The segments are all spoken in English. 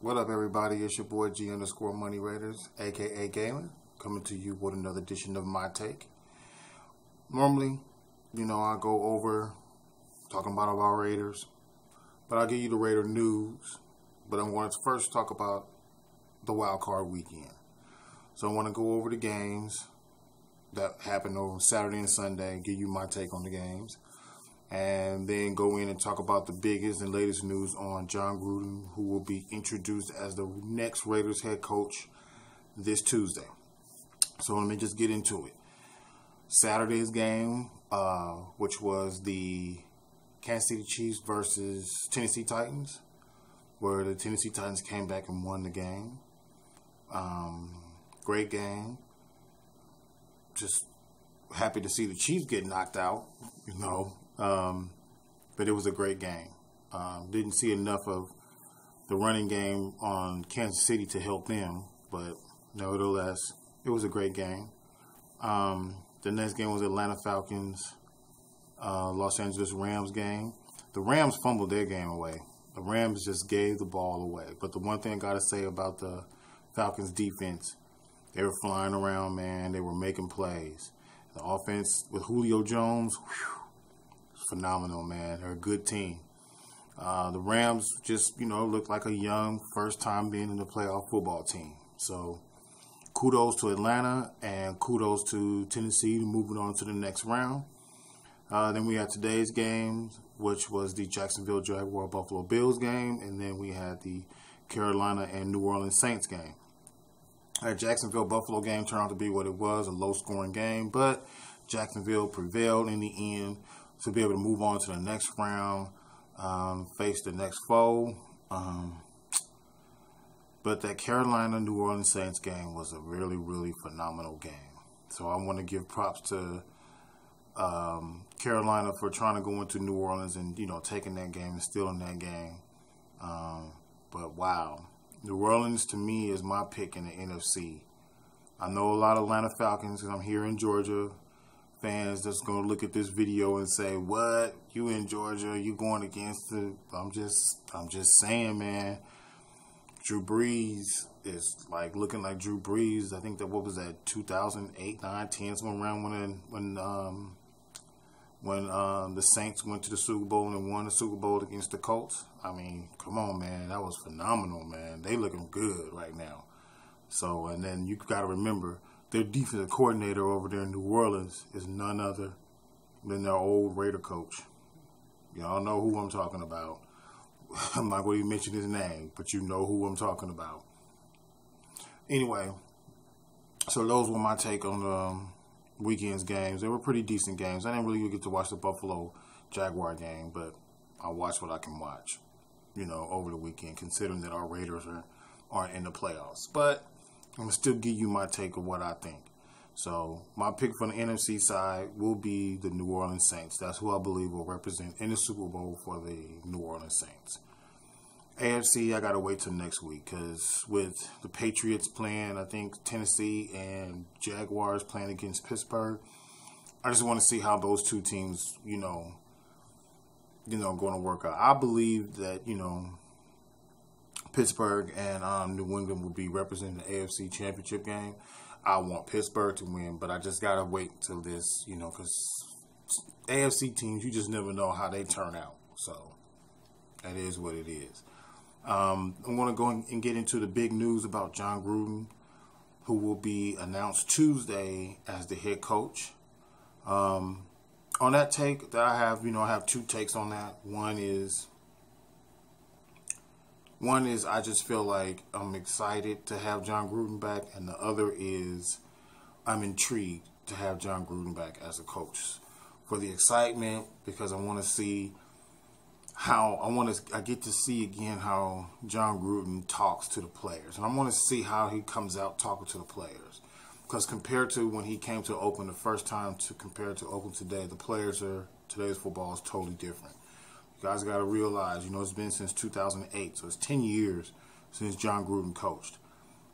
What up, everybody? It's your boy G_Money Raiders, aka Galen, coming to you with another edition of My Take. Normally, I go over talking about our Raiders, but I'll give you the Raider news. But I want to first talk about the wild card weekend. So I want to go over the games that happened over Saturday and Sunday, give you my take on the games, and then go in and talk about the biggest and latest news on Jon Gruden, who will be introduced as the next Raiders head coach this Tuesday. So let me just get into it. Saturday's game, which was the Kansas City Chiefs versus Tennessee Titans, where the Tennessee Titans came back and won the game. Great game. Just happy to see the Chiefs get knocked out, but it was a great game. Didn't see enough of the running game on Kansas City to help them, but nevertheless, it was a great game. The next game was Atlanta Falcons, Los Angeles Rams game. The Rams fumbled their game away. The Rams just gave the ball away. But the one thing I got to say about the Falcons defense, they were flying around, man. They were making plays. The offense with Julio Jones, phenomenal, man. They're a good team. The Rams just, looked like a young, first time being in the playoff football team. So kudos to Atlanta and kudos to Tennessee moving on to the next round. Then we had today's games, which was the Jacksonville Jaguar Buffalo Bills game, and then we had the Carolina and New Orleans Saints game. That Jacksonville Buffalo game turned out to be what it was, a low-scoring game, but Jacksonville prevailed in the end to be able to move on to the next round, face the next foe. But that Carolina-New Orleans Saints game was a really, really phenomenal game. So I want to give props to Carolina for trying to go into New Orleans and, taking that game and stealing that game. But wow. New Orleans, to me, is my pick in the NFC. I know a lot of Atlanta Falcons, because I'm here in Georgia, fans that's going to look at this video and say, what? You in Georgia? You going against the... I'm just saying, man. Drew Brees is looking like Drew Brees. I think that, what was that, 2008, 9, 10, somewhere around when the Saints went to the Super Bowl and won the Super Bowl against the Colts. I mean, come on, man. That was phenomenal, man. They looking good right now. So, and then you got to remember, their defensive coordinator over there in New Orleans is none other than their old Raider coach. Y'all know who I'm talking about. I'm not going to even mention his name, but you know who I'm talking about. Anyway, so those were my take on the weekend's games. They were pretty decent games. I didn't really get to watch the Buffalo Jaguar game, but I watched what I can watch, over the weekend, considering that our Raiders aren't in the playoffs. But I'm going to still give you my take of what I think. So my pick from the NFC side will be the New Orleans Saints. That's who I believe will represent in the Super Bowl for the New Orleans Saints. AFC, I got to wait till next week because with the Patriots playing, I think Tennessee and Jaguars playing against Pittsburgh, I just want to see how those two teams, going to work out. I believe that, Pittsburgh and New England will be representing the AFC Championship game. I want Pittsburgh to win, but I just got to wait till this, because AFC teams, you just never know how they turn out. So that is what it is. I'm going to go and get into the big news about Jon Gruden, who will be announced Tuesday as the head coach. On that take that I have, I have two takes on that. One is I just feel like I'm excited to have Jon Gruden back, and the other is I'm intrigued to have Jon Gruden back as a coach. For the excitement, because I want to see I get to see again how Jon Gruden talks to the players, and I want to see how he comes out talking to the players. Because compared to when he came to Oakland the first time compared to Oakland today, today's football is totally different. You guys got to realize, it's been since 2008, so it's 10 years since Jon Gruden coached.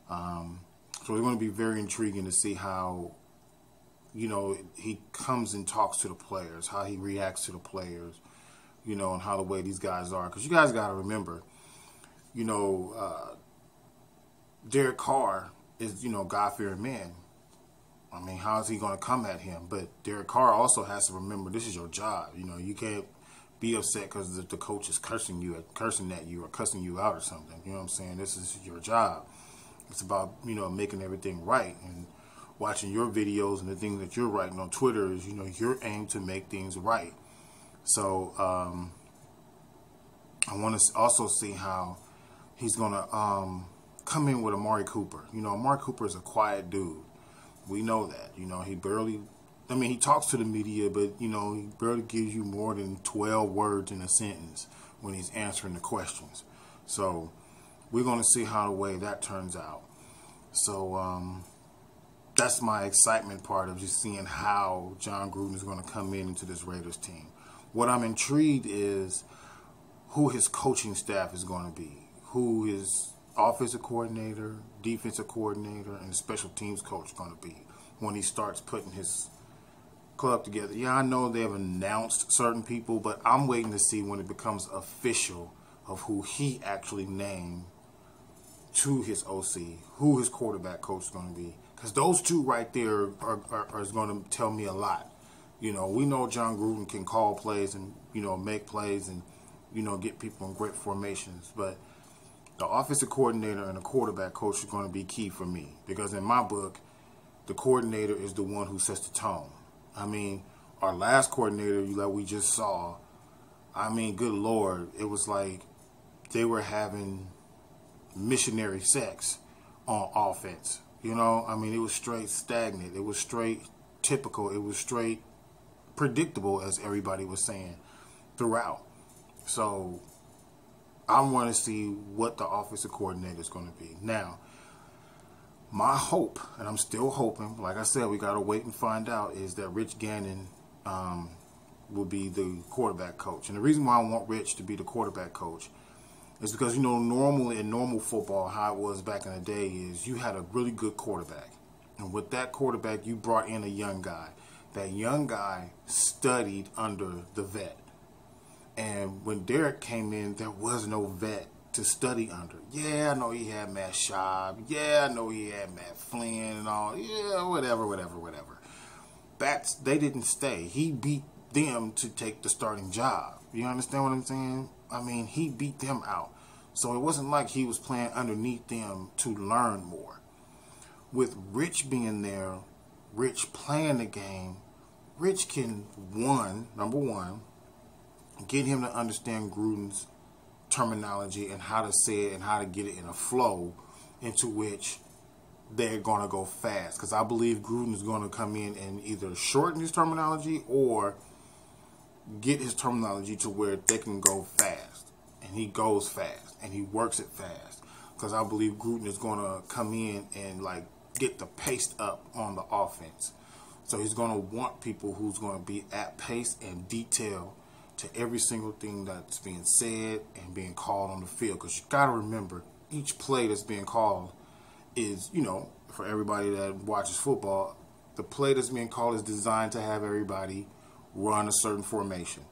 So it's going to be very intriguing to see how, he comes and talks to the players, how he reacts to the players, and how the way these guys are. Because you guys got to remember, you know, Derek Carr is, you know, God-fearing man. I mean, how is he going to come at him? But Derek Carr also has to remember this is your job. You know, you can't be upset because the coach is cursing at you, or cussing you out or something. You know what I'm saying? This is your job. It's about, you know, making everything right, and watching your videos and the things that you're writing on Twitter is, you know, your aim to make things right. So I want to also see how he's going to come in with Amari Cooper. You know, Amari Cooper is a quiet dude. We know that. You know, he talks to the media, but, you know, he barely gives you more than 12 words in a sentence when he's answering the questions. So we're going to see how the way that turns out. So that's my excitement part of just seeing how John Gruden is going to come into this Raiders team. What I'm intrigued is who his coaching staff is going to be, who his offensive coordinator, defensive coordinator, and special teams coach going to be when he starts putting his club together. Yeah, I know they've announced certain people, but I'm waiting to see when it becomes official of who he actually named to his OC, who his quarterback coach is going to be. Because those two right there are going to tell me a lot. You know, we know John Gruden can call plays and, you know, make plays and, you know, get people in great formations. But the offensive coordinator and the quarterback coach is going to be key for me. Because in my book, the coordinator is the one who sets the tone. I mean, our last coordinator, like we just saw, I mean, good Lord, it was like they were having missionary sex on offense. You know, I mean, it was straight stagnant. It was straight typical. It was straight predictable, as everybody was saying throughout. So I want to see what the offensive coordinator is going to be. Now, my hope, and I'm still hoping, like I said, we got to wait and find out, is that Rich Gannon will be the quarterback coach. And the reason why I want Rich to be the quarterback coach is because, you know, normally in normal football, how it was back in the day is you had a really good quarterback. And with that quarterback, you brought in a young guy. That young guy studied under the vet. And when Derek came in, there was no vet to study under. Yeah, I know he had Matt Schaub. Yeah, I know he had Matt Flynn and all. Yeah, whatever. They didn't stay. He beat them to take the starting job. You understand what I'm saying? I mean, he beat them out. So it wasn't like he was playing underneath them to learn more. With Rich being there, Rich playing the game, Rich can, number one, get him to understand Gruden's terminology and how to say it and how to get it in a flow into which they're going to go fast. Because I believe Gruden is going to come in and either shorten his terminology or get his terminology to where they can go fast. And he goes fast and he works it fast. Because I believe Gruden is going to come in and like get the pace up on the offense. So he's going to want people who's going to be at pace and detail to every single thing that's being said and being called on the field. Because you got to remember, each play that's being called is, you know, for everybody that watches football, the play that's being called is designed to have everybody run a certain formation.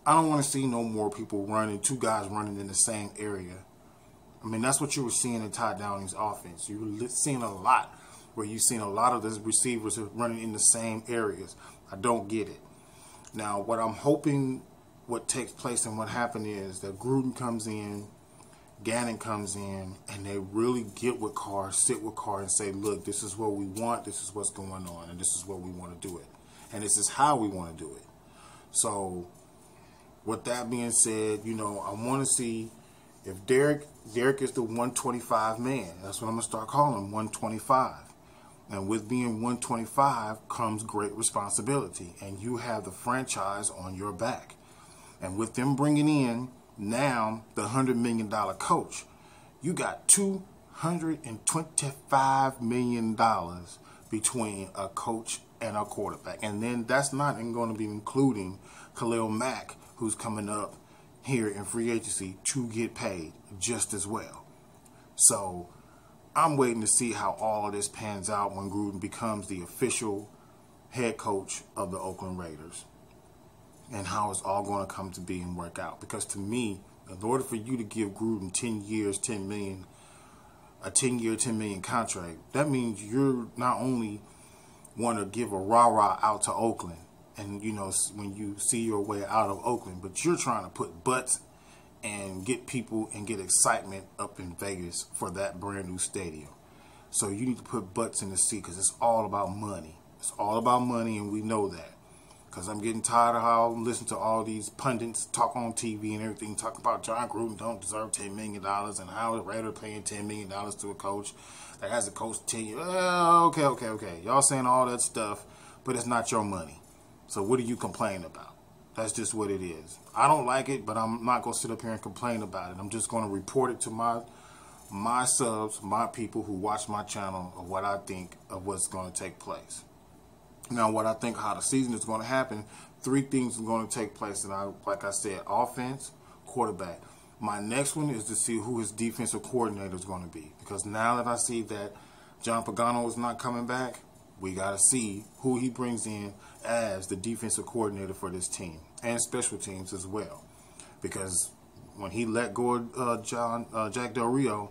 I don't want to see no more people running, two guys running in the same area. I mean, that's what you were seeing in Todd Downing's offense. You were seeing a lot where you've seen a lot of the receivers running in the same areas. I don't get it. Now, what I'm hoping what takes place and what happened is that Gruden comes in, Gannon comes in, and they really get with Carr, sit with Carr and say, look, this is what we want, this is what's going on, and this is what we want to do it. And this is how we want to do it. So, with that being said, you know, I want to see if Derek is the 125 man. That's what I'm going to start calling him, 125. And with being 125 comes great responsibility. And you have the franchise on your back. And with them bringing in now the $100 million coach, you got $225 million between a coach and a quarterback. And then that's not even going to be including Khalil Mack, who's coming up here in free agency to get paid just as well. So I'm waiting to see how all of this pans out when Gruden becomes the official head coach of the Oakland Raiders and how it's all going to come to be and work out. Because to me, In order for you to give Gruden 10 years, 10 million, a 10-year, 10 million contract, that means you're not only want to give a rah-rah out to Oakland, and you know, when you see your way out of Oakland, but you're trying to put butts and get people and get excitement up in Vegas for that brand new stadium. So you need to put butts in the seat, because it's all about money. It's all about money, and we know that. Because I'm getting tired of how I listen to all these pundits talk on TV and everything, talk about John Gruden don't deserve $10 million and how the Raiders paying $10 million to a coach that has a coach 10 years. Okay. Y'all saying all that stuff, but it's not your money. So what are you complaining about? That's just what it is. I don't like it, but I'm not going to sit up here and complain about it. I'm just going to report it to my subs, my people who watch my channel, of what I think of what's going to take place. Now, what I think how the season is going to happen, 3 things are going to take place. And like I said, offense, quarterback. My next one is to see who his defensive coordinator is going to be. Because now that I see that John Pagano is not coming back, we got to see who he brings in as the defensive coordinator for this team. And special teams as well. Because when he let go of Jack Del Rio,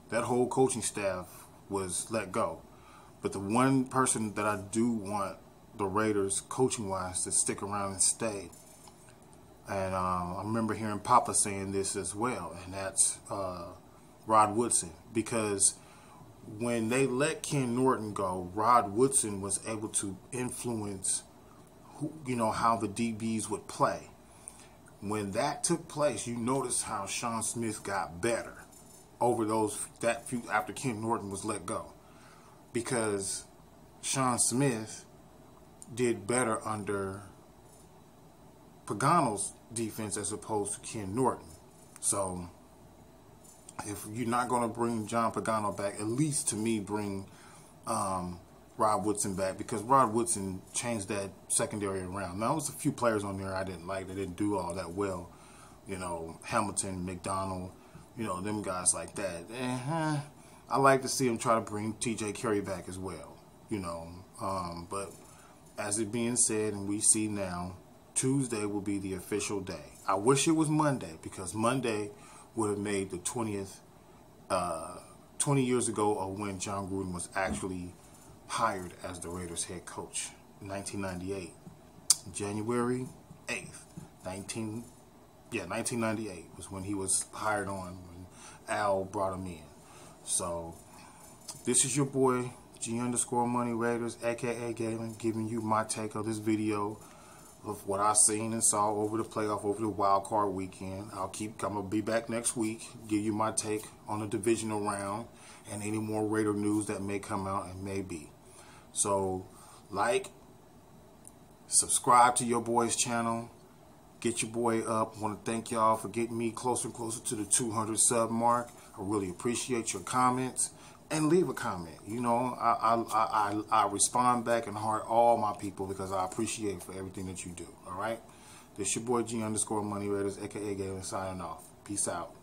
that whole coaching staff was let go. But the one person that I do want the Raiders coaching-wise to stick around and stay, and I remember hearing Papa saying this as well, and that's Rod Woodson. Because when they let Ken Norton go, Rod Woodson was able to influence how the DBs would play. When that took place, you notice how Sean Smith got better over that few after Ken Norton was let go. Because Sean Smith did better under Pagano's defense as opposed to Ken Norton. So if you're not going to bring John Pagano back, at least to me bring Rod Woodson back, because Rod Woodson changed that secondary around. Now, there was a few players on there I didn't like. They didn't do all that well. Hamilton, McDonald, them guys like that. I like to see him try to bring TJ Carey back as well, but as it being said, and we see now, Tuesday will be the official day. I wish it was Monday, because Monday would have made the 20th, 20 years ago of when John Gruden was actually hired as the Raiders head coach, 1998, January 8th, 1998 was when he was hired on, when Al brought him in. So, this is your boy, G_Money Raiders, aka Galen, giving you my take of this video of what I seen and saw over the playoff, over the wild card weekend. I'm gonna be back next week, give you my take on the divisional round and any more Raider news that may come out and may be. So, subscribe to your boy's channel, get your boy up. I want to thank y'all for getting me closer and closer to the 200 sub mark. I really appreciate your comments, and leave a comment. I respond back and heart all my people, because I appreciate for everything that you do. All right, this your boy G_Money Raiders, aka Galen, signing off. Peace out.